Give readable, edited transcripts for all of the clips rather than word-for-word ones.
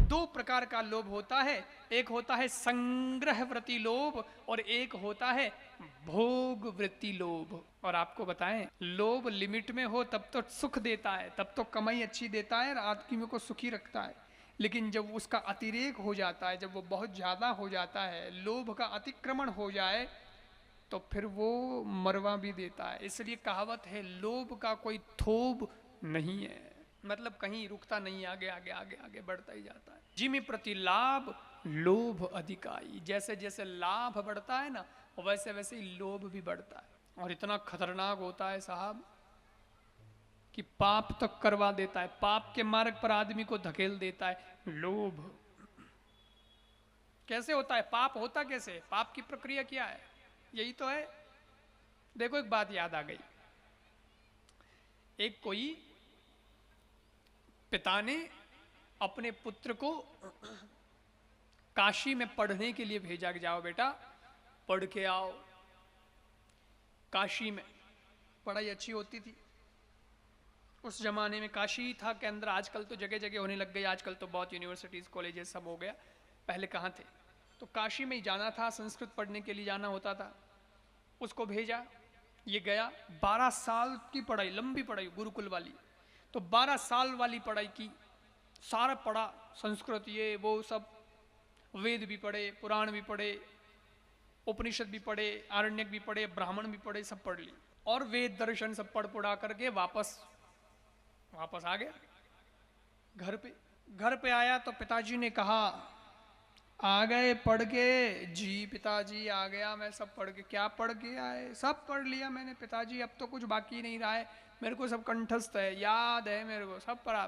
दो प्रकार का लोभ होता है, एक होता है संग्रह वृत्ति लोभ और एक होता है भोग वृत्ति लोभ। और आपको बताएं, लोभ लिमिट में हो तब तो सुख देता है, तब तो कमाई अच्छी देता है और आदमी को सुखी रखता है। लेकिन जब उसका अतिरेक हो जाता है, जब वो बहुत ज्यादा हो जाता है, लोभ का अतिक्रमण हो जाए, तो फिर वो मरवा भी देता है। इसलिए कहावत है, लोभ का कोई थोब नहीं है, मतलब कहीं रुकता नहीं, आगे आगे आगे आगे बढ़ता ही जाता है। जिमि प्रति लाभ लोभ अधिकाई, जैसे जैसे लाभ बढ़ता है ना, वैसे वैसे ही लोभ भी बढ़ता है। और इतना खतरनाक होता है साहब कि पाप तक करवा देता है, पाप के मार्ग पर आदमी को धकेल देता है लोभ। कैसे होता है पाप? होता कैसे? पाप की प्रक्रिया क्या है? यही तो है। देखो एक बात याद आ गई। एक कोई पिता ने अपने पुत्र को काशी में पढ़ने के लिए भेजा कि जाओ बेटा पढ़ के आओ। काशी में पढ़ाई अच्छी होती थी उस जमाने में। काशी था केंद्र, आजकल तो जगह जगह होने लग गई, आजकल तो बहुत यूनिवर्सिटीज कॉलेजेस सब हो गया, पहले कहाँ थे। तो काशी में ही जाना था, संस्कृत पढ़ने के लिए जाना होता था। उसको भेजा, ये गया। 12 साल की पढ़ाई, लंबी पढ़ाई गुरुकुल वाली। तो 12 साल वाली पढ़ाई की, सारा पढ़ा, संस्कृत ये वो सब, वेद भी पढ़े, पुराण भी पढ़े, उपनिषद भी पढ़े, आरण्यक भी पढ़े, ब्राह्मण भी पढ़े, सब पढ़ ली। और वेद दर्शन सब पढ़ पुढ़ा करके वापस आ गया घर पे। घर पे आया तो पिताजी ने कहा, आ गए पढ़ के? जी पिताजी आ गया मैं, सब पढ़ के। क्या पढ़ के आए? सब पढ़ लिया मैंने पिताजी, अब तो कुछ बाकी नहीं रहा है, मेरे को सब कंठस्थ है, याद है मेरे को सब पढ़ा,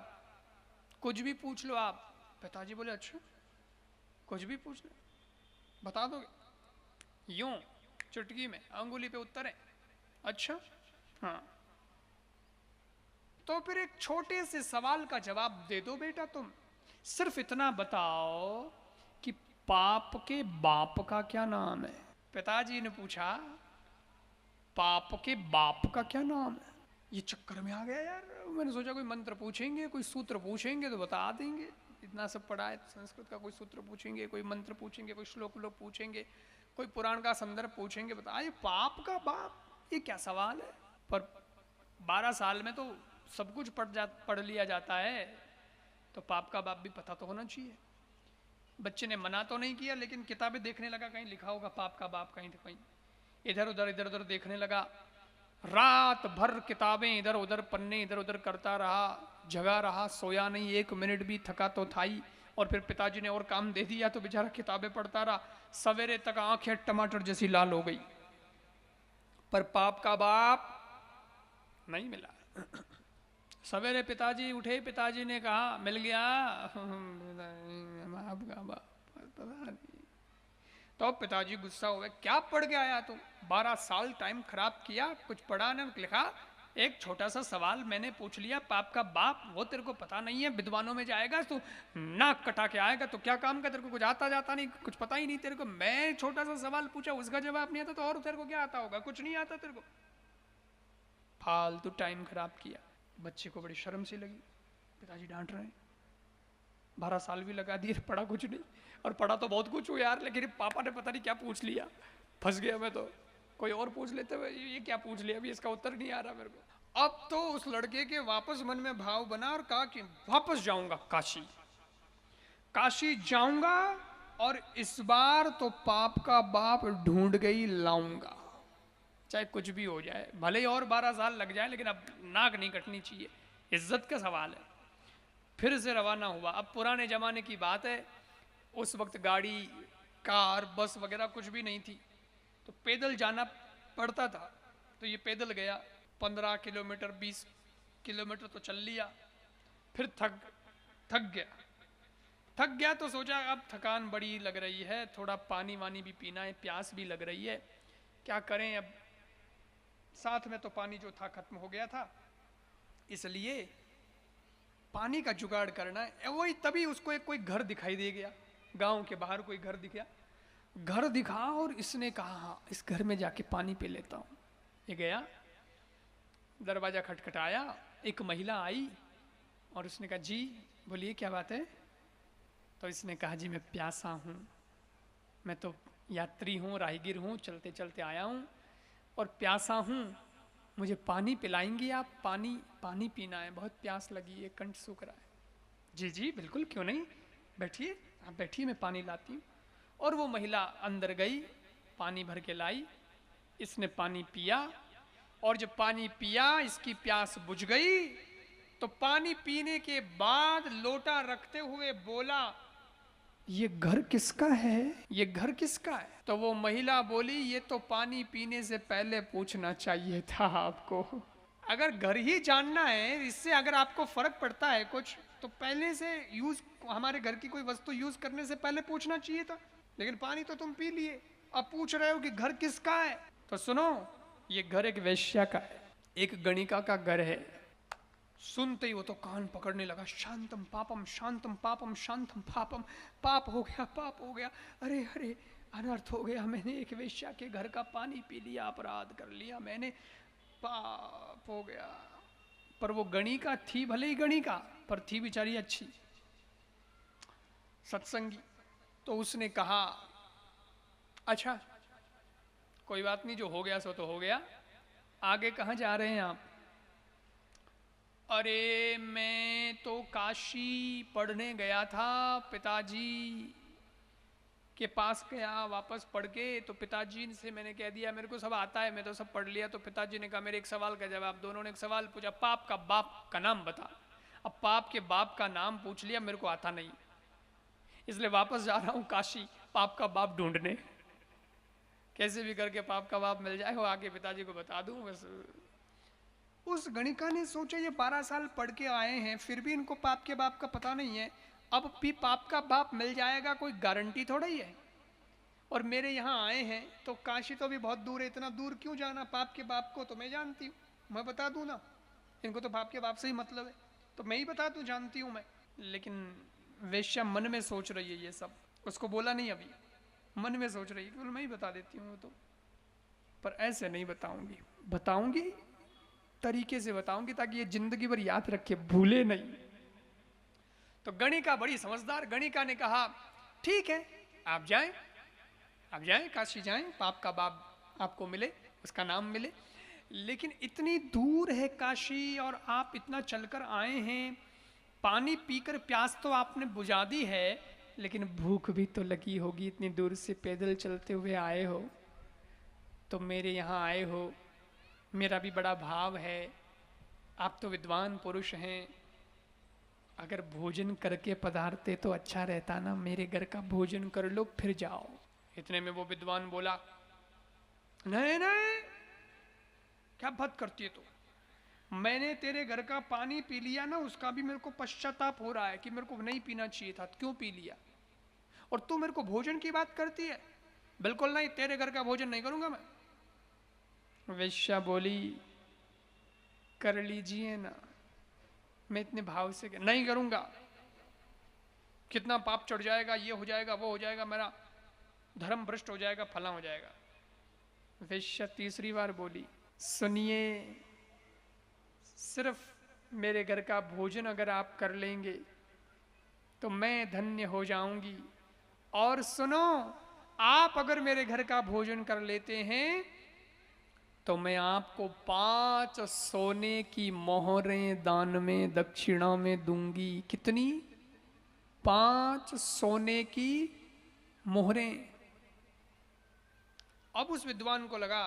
कुछ भी पूछ लो आप। पिताजी बोले अच्छा कुछ भी पूछ लो, बता दोगे? यूं चुटकी में अंगुली पे उत्तर है? अच्छा हाँ, तो फिर एक छोटे से सवाल का जवाब दे दो बेटा तुम। सिर्फ इतना बताओ कि पाप के बाप का क्या नाम है? पिताजी ने पूछा, पाप के बाप का क्या नाम है? ये चक्कर में आ गया यार। मैंने सोचा कोई मंत्र पूछेंगे, कोई सूत्र पूछेंगे तो बता देंगे, इतना सब पढ़ा है संस्कृत का, कोई सूत्र पूछेंगे, कोई मंत्र पूछेंगे, कोई श्लोक लोग पूछेंगे, कोई पुराण का संदर्भ पूछेंगे, बता। ये पाप का बाप, ये क्या सवाल है? पर 12 साल में तो सब कुछ पढ़ लिया जाता है, तो पाप का बाप भी पता तो होना चाहिए। बच्चे ने मना तो नहीं किया, लेकिन किताबें देखने लगा, कहीं लिखा होगा पाप का बाप, कहीं कहीं इधर उधर देखने लगा। रात भर किताबें इधर उधर, पन्ने इधर उधर करता रहा, जगा रहा, सोया नहीं एक मिनट भी, थका तो था ही। और फिर पिताजी ने और काम दे दिया तो बेचारा किताबें पढ़ता रहा। सवेरे तक आंखें टमाटर जैसी लाल हो गई, पर पाप का बाप नहीं मिला। सवेरे पिताजी उठे, पिताजी ने कहा मिल गया आपका बाप, पता नहीं। तो पिताजी गुस्सा हुए, क्या पढ़ के आया तुम? 12 साल टाइम खराब किया, कुछ पढ़ा न लिखा। एक छोटा सा सवाल मैंने पूछ लिया, पाप का बाप, वो तेरे को पता नहीं है? विद्वानों में जाएगा तू, नाक कटा के आएगा तो क्या काम का? तेरे को कुछ आता जाता नहीं, कुछ पता ही नहीं तेरे को। मैं छोटा सा सवाल पूछा, उसका जवाब नहीं आता, तो और तेरे को क्या आता होगा? कुछ नहीं आता तेरे को। फालतू टाइम खराब किया। बच्चे को बड़ी शर्म सी लगी, पिताजी डांट रहे हैं। 12 साल भी लगा दिए, पढ़ा कुछ नहीं। और पढ़ा तो बहुत कुछ हो यार, लेकिन पापा ने पता नहीं क्या पूछ लिया, फंस गया मैं तो। कोई और पूछ लेते हुए, ये क्या पूछ लिया, अभी इसका उत्तर नहीं आ रहा मेरे को। अब तो उस लड़के के वापस मन में भाव बना और कहा कि वापस जाऊंगा काशी, काशी जाऊंगा, और इस बार तो पाप का बाप ढूंढ गई लाऊंगा, चाहे कुछ भी हो जाए, भले ही और 12 साल लग जाए, लेकिन अब नाक नहीं कटनी चाहिए, इज्जत का सवाल है। फिर से रवाना हुआ। अब पुराने जमाने की बात है, उस वक्त गाड़ी, कार, बस वगैरह कुछ भी नहीं थी, तो पैदल जाना पड़ता था। तो ये पैदल गया, 15 किलोमीटर 20 किलोमीटर तो चल लिया। फिर थक गया तो सोचा अब थकान बड़ी लग रही है, थोड़ा पानी वानी भी पीना है, प्यास भी लग रही है, क्या करें अब। साथ में तो पानी जो था खत्म हो गया था, इसलिए पानी का जुगाड़ करना है। वही तभी उसको एक कोई घर दिखाई दे गया, गांव के बाहर कोई घर दिखा, घर दिखा, और इसने कहा हाँ इस घर में जाके पानी पी लेता हूं। ये गया, दरवाजा खटखटाया, एक महिला आई और उसने कहा जी बोलिए क्या बात है। तो इसने कहा जी मैं प्यासा हूँ, मैं तो यात्री हूँ, राहगीर हूँ, चलते चलते आया हूँ और प्यासा हूँ, मुझे पानी पिलाएंगी आप? पानी पानी पीना है, बहुत प्यास लगी है, कंठ सूख रहा है। जी जी बिल्कुल, क्यों नहीं, बैठिए, आप बैठिए, मैं पानी लाती हूँ। और वो महिला अंदर गई, पानी भर के लाई, इसने पानी पिया और जब पानी पिया इसकी प्यास बुझ गई। तो पानी पीने के बाद लोटा रखते हुए बोला ये घर किसका है, ये घर किसका है? तो वो महिला बोली ये तो पानी पीने से पहले पूछना चाहिए था आपको। अगर घर ही जानना है, इससे अगर आपको फर्क पड़ता है कुछ, तो पहले से यूज, हमारे घर की कोई वस्तु यूज करने से पहले पूछना चाहिए था। लेकिन पानी तो तुम पी लिए, अब पूछ रहे हो कि घर किसका है। तो सुनो, ये घर एक वेश्या का है, एक गणिका का घर है। सुनते ही वो तो कान पकड़ने लगा, शांतम पापम शांतम पापम शांतम पापम, पाप हो गया, पाप हो गया, अरे अरे अनर्थ हो गया, मैंने एक वेश्या के घर का पानी पी लिया, अपराध कर लिया मैंने, पाप हो गया। पर वो गणिका थी, भले ही गणिका, पर थी बेचारी अच्छी, सत्संगी। तो उसने कहा अच्छा कोई बात नहीं, जो हो गया सो तो हो गया, आगे कहाँ जा रहे हैं आप? अरे मैं तो काशी पढ़ने गया था, पिताजी के पास गया, वापस पढ़ के तो पिताजी से मैंने कह दिया मेरे को सब आता है, मैं तो सब पढ़ लिया। तो पिताजी ने कहा मेरे एक सवाल का जवाब। दोनों ने एक सवाल पूछा, पाप का बाप का नाम बता। अब पाप के बाप का नाम पूछ लिया, मेरे को आता नहीं, इसलिए वापस जा रहा हूं काशी पाप का बाप ढूंढने, कैसे भी करके पाप का बाप मिल जाए, वो आके पिताजी को बता दूं बस। उस गणिका ने सोचा ये 12 साल पढ़ के आए हैं, फिर भी इनको पाप के बाप का पता नहीं है, अब भी पाप का बाप मिल जाएगा कोई गारंटी थोड़ा ही है। और मेरे यहाँ आए हैं तो काशी तो भी बहुत दूर है, इतना दूर क्यों जाना, पाप के बाप को तो मैं जानती हूँ, मैं बता दूं ना, इनको तो पाप के बाप से ही मतलब है, तो मैं ही बता दूं, जानती हूँ मैं। लेकिन वेश्या मन में सोच रही है ये सब, उसको बोला नहीं अभी, मन में सोच रही है कि मैं ही बता देती हूँ तो, पर ऐसे नहीं बताऊंगी, बताऊंगी तरीके से बताऊंगी ताकि ये जिंदगी भर याद रखे, भूले नहीं। तो गणिका बड़ी समझदार, गणिका ने कहा ठीक है आप जाएं, आप जाएं काशी जाएं, पाप का बाप आपको मिले, उसका नाम मिले। लेकिन इतनी दूर है काशी और आप इतना चलकर आए हैं, पानी पीकर प्यास तो आपने बुझा दी है, लेकिन भूख भी तो लगी होगी, इतनी दूर से पैदल चलते हुए आए हो, तो मेरे यहाँ आए हो, मेरा भी बड़ा भाव है, आप तो विद्वान पुरुष हैं, अगर भोजन करके पधारते तो अच्छा रहता ना, मेरे घर का भोजन कर लो फिर जाओ। इतने में वो विद्वान बोला नहीं नहीं, क्या बात करती है तू, मैंने तेरे घर का पानी पी लिया ना, उसका भी मेरे को पश्चाताप हो रहा है कि मेरे को नहीं पीना चाहिए था, क्यों पी लिया, और तू मेरे को भोजन की बात करती है, बिल्कुल नहीं, तेरे घर का भोजन नहीं करूंगा मैं। वेश्या बोली कर लीजिए ना, मैं इतने भाव से नहीं करूंगा, कितना पाप चढ़ जाएगा, ये हो जाएगा, वो हो जाएगा, मेरा धर्म भ्रष्ट हो जाएगा, फला हो जाएगा। वेश्या तीसरी बार बोली सुनिए, सिर्फ मेरे घर का भोजन अगर आप कर लेंगे तो मैं धन्य हो जाऊंगी, और सुनो आप अगर मेरे घर का भोजन कर लेते हैं तो मैं आपको 5 सोने की मोहरें दान में दक्षिणा में दूंगी। कितनी? 5 सोने की मोहरें। अब उस विद्वान को लगा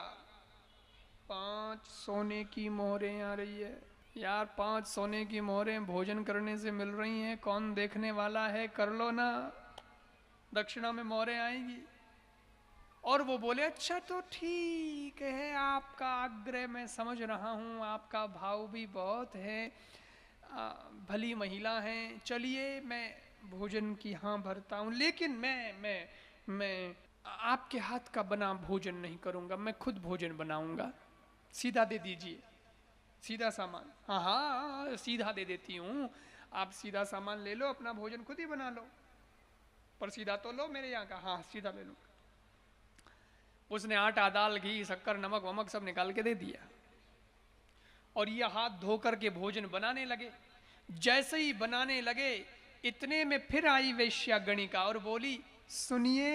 5 सोने की मोहरें आ रही है यार, 5 सोने की मोहरें भोजन करने से मिल रही हैं, कौन देखने वाला है, कर लो ना, दक्षिणा में मोहरें आएंगी। और वो बोले अच्छा तो ठीक है, आपका आग्रह मैं समझ रहा हूँ, आपका भाव भी बहुत है, भली महिला हैं, चलिए मैं भोजन की हाँ भरता हूँ, लेकिन मैं आपके हाथ का बना भोजन नहीं करूँगा, मैं खुद भोजन बनाऊँगा, सीधा दे दीजिए, सीधा सामान। हाँ हाँ सीधा दे देती हूँ, आप सीधा सामान ले लो, अपना भोजन खुद ही बना लो, पर सीधा तो लो मेरे यहाँ का। हाँ सीधा ले लो। उसने आटा दाल घी शक्कर नमक वमक सब निकाल के दे दिया। और ये हाथ धोकर के भोजन बनाने लगे। जैसे ही बनाने लगे इतने में फिर आई वेश्या गणिका और बोली, सुनिए,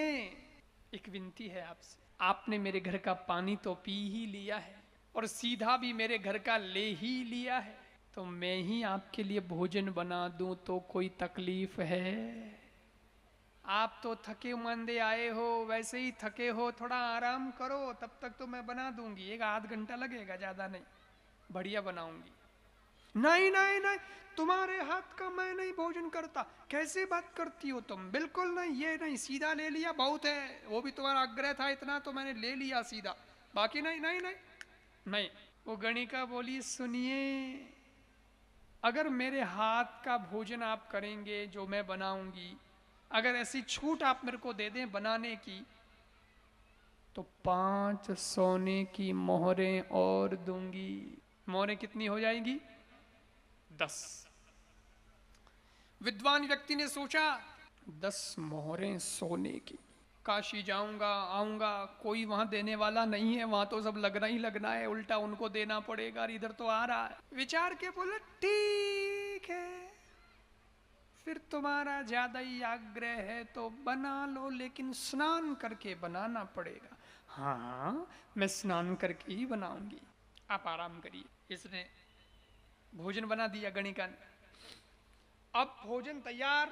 एक विनती है आपसे। आपने मेरे घर का पानी तो पी ही लिया है और सीधा भी मेरे घर का ले ही लिया है, तो मैं ही आपके लिए भोजन बना दूं तो कोई तकलीफ है? आप तो थके मंदे आए हो, वैसे ही थके हो, थोड़ा आराम करो, तब तक तो मैं बना दूंगी, एक आध घंटा लगेगा, ज्यादा नहीं, बढ़िया बनाऊंगी। नहीं नहीं नहीं, तुम्हारे हाथ का मैं नहीं भोजन करता। कैसे बात करती हो तुम? बिल्कुल नहीं, ये नहीं, सीधा ले लिया बहुत है, वो भी तुम्हारा आग्रह था इतना तो मैंने ले लिया सीधा, बाकी नहीं नहीं नहीं नहीं। वो गणिका बोली, सुनिए, अगर मेरे हाथ का भोजन आप करेंगे जो मैं बनाऊंगी, अगर ऐसी छूट आप मेरे को दे दें बनाने की, तो 5 सोने की मोहरें और दूंगी। मोहरें कितनी हो जाएंगी? 10। विद्वान व्यक्ति ने सोचा, 10 मोहरें सोने की, काशी जाऊंगा आऊंगा, कोई वहां देने वाला नहीं है, वहां तो सब लगना ही लगना है, उल्टा उनको देना पड़ेगा, इधर तो आ रहा है। विचार के बोले, ठीक है, फिर तुम्हारा ज्यादा ही आग्रह है तो बना लो, लेकिन स्नान करके बनाना पड़ेगा। हाँ, मैं स्नान करके ही बनाऊंगी, आप आराम करिए। इसने भोजन बना दिया गणिका ने। अब भोजन तैयार,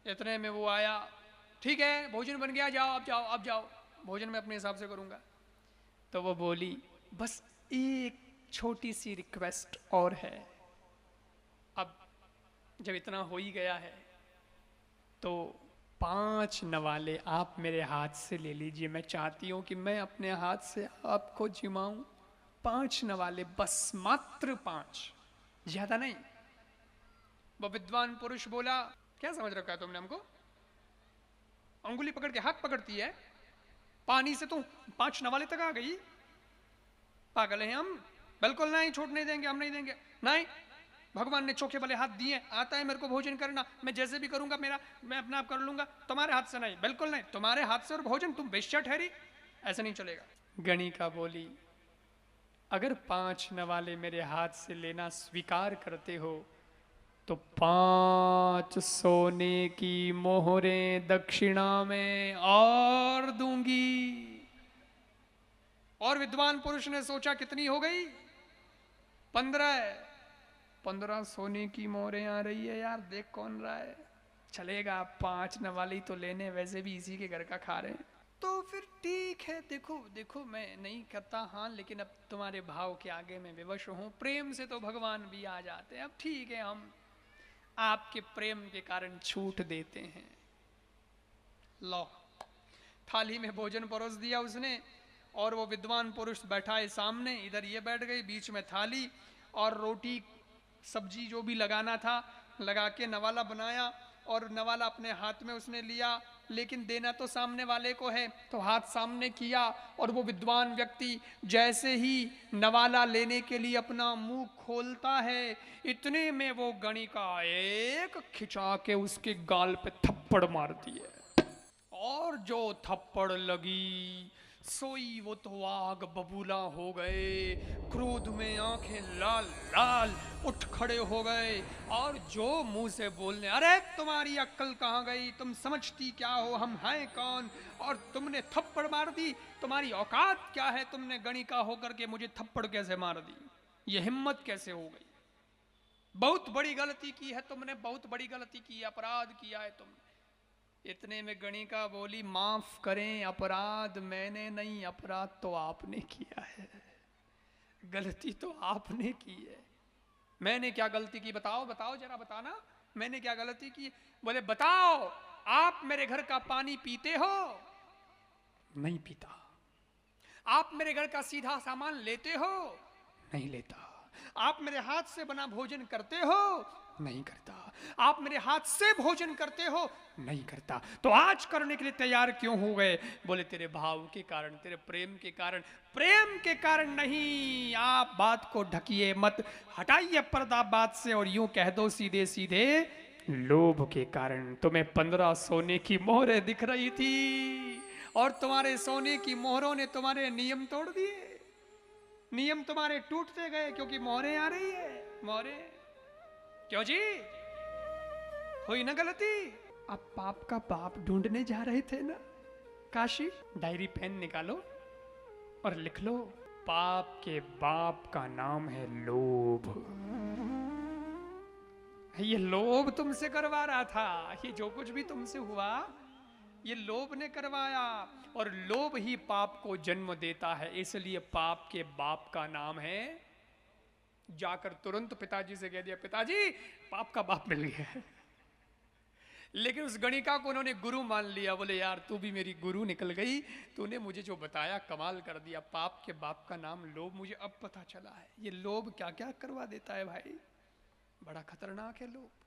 इतने में वो आया, ठीक है भोजन बन गया, जाओ अब जाओ, अब जाओ, भोजन मैं अपने हिसाब से करूंगा। तो वो बोली, बस एक छोटी सी रिक्वेस्ट और है। अब जब इतना हो ही गया है तो 5 नवाले आप मेरे हाथ से ले लीजिए, मैं चाहती हूं कि मैं अपने हाथ से आपको जिमाऊं। 5 नवाले, बस मात्र 5, ज्यादा नहीं। वो विद्वान पुरुष बोला, क्या समझ रखा है तुमने हमको? अंगुली पकड़ के हाथ पकड़ती है, पानी से तुम 5 नवाले तक आ गई? पागल है हम? बिल्कुल नहीं, छूट नहीं देंगे, हम नहीं देंगे, नहीं। भगवान ने चोखे वाले हाथ दिए, आता है मेरे को भोजन करना, मैं जैसे भी करूंगा मेरा मैं अपने आप कर लूंगा, तुम्हारे हाथ से नहीं, बिल्कुल नहीं, तुम्हारे हाथ से और भोजन, तुम वेश्या ठहरी, ऐसा नहीं चलेगा। गणिका बोली, अगर 5 नवाले मेरे हाथ से लेना स्वीकार करते हो तो 5 सोने की मोहरें दक्षिणा में और दूंगी। और विद्वान पुरुष ने सोचा, कितनी हो गई? 15 सोने की मोहरें आ रही है यार, देख कौन रहा है, चलेगा, 5 नवाली तो लेने, वैसे भी इसी के घर का खा रहे हैं, तो फिर ठीक है। देखो देखो, मैं नहीं करता, हाँ, लेकिन अब तुम्हारे भाव के आगे मैं विवश हूं, प्रेम से तो भगवान भी आ जाते हैं, अब ठीक है, हम आपके प्रेम के कारण छूट देते हैं। लो, थाली में भोजन परोस दिया उसने, और वो विद्वान पुरुष बैठा है सामने, इधर ये बैठ गई, बीच में थाली और रोटी सब्जी जो भी लगाना था लगा के नवाला बनाया, और नवाला अपने हाथ में उसने लिया, लेकिन देना तो सामने वाले को है, तो हाथ सामने किया, और वो विद्वान व्यक्ति जैसे ही नवाला लेने के लिए अपना मुंह खोलता है, इतने में वो गणिका एक खिंचा के उसके गाल पे थप्पड़ मारती है, और जो थप्पड़ लगी, सोई वो तो आग बबूला हो गए, क्रोध में आंखें लाल लाल उठ खड़े हो गए, और जो मुंह से बोलने, अरे तुम्हारी अक्ल कहाँ गई, तुम समझती क्या हो, हम हैं कौन, और तुमने थप्पड़ मार दी, तुम्हारी औकात क्या है, तुमने गणिका होकर के मुझे थप्पड़ कैसे मार दी, ये हिम्मत कैसे हो गई, बहुत बड़ी गलती की है तुमने, बहुत बड़ी गलती की, अपराध किया है तुमने। इतने में गणिका बोली, माफ करें, अपराध मैंने नहीं, अपराध तो आपने किया है, गलती तो आपने की है। मैंने क्या गलती की, बताओ बताओ जरा, बताना, मैंने क्या गलती की? बोले, बताओ, आप मेरे घर का पानी पीते हो? नहीं पीता। आप मेरे घर का सीधा सामान लेते हो? नहीं लेता। आप मेरे हाथ से बना भोजन करते हो? नहीं करता। आप मेरे हाथ से भोजन करते हो? नहीं करता। तो आज करने के लिए तैयार क्यों हो गए? बोले, तेरे भाव के कारण, तेरे प्रेम के कारण। प्रेम के कारण नहीं, आप बात को ढकिए मत, हटाइए पर्दा बात से और यूं कह दो सीधे सीधे, लोभ के कारण तुम्हें 15 सोने की मोहरें दिख रही थी, और तुम्हारे सोने की मोहरों ने तुम्हारे नियम तोड़ दिए। नियम तुम्हारे टूटते गए क्योंकि मोहरे आ रही है, मोहरे। क्यों जी, हुई ना गलती? अब पाप का बाप ढूंढने जा रहे थे ना काशी। डायरी पेन निकालो और लिख लो, पाप के बाप का नाम है लोभ। ये लोभ तुमसे करवा रहा था, ये जो कुछ भी तुमसे हुआ ये लोभ ने करवाया, और लोभ ही पाप को जन्म देता है, इसलिए पाप के बाप का नाम है। जाकर तुरंत पिताजी से कह दिया, पिताजी पाप का बाप मिल गया है। लेकिन उस गणिका को उन्होंने गुरु मान लिया। बोले यार तू भी मेरी गुरु निकल गई, तूने मुझे जो बताया कमाल कर दिया। पाप के बाप का नाम लोभ, मुझे अब पता चला है ये लोभ क्या क्या करवा देता है भाई, बड़ा खतरनाक है लोभ।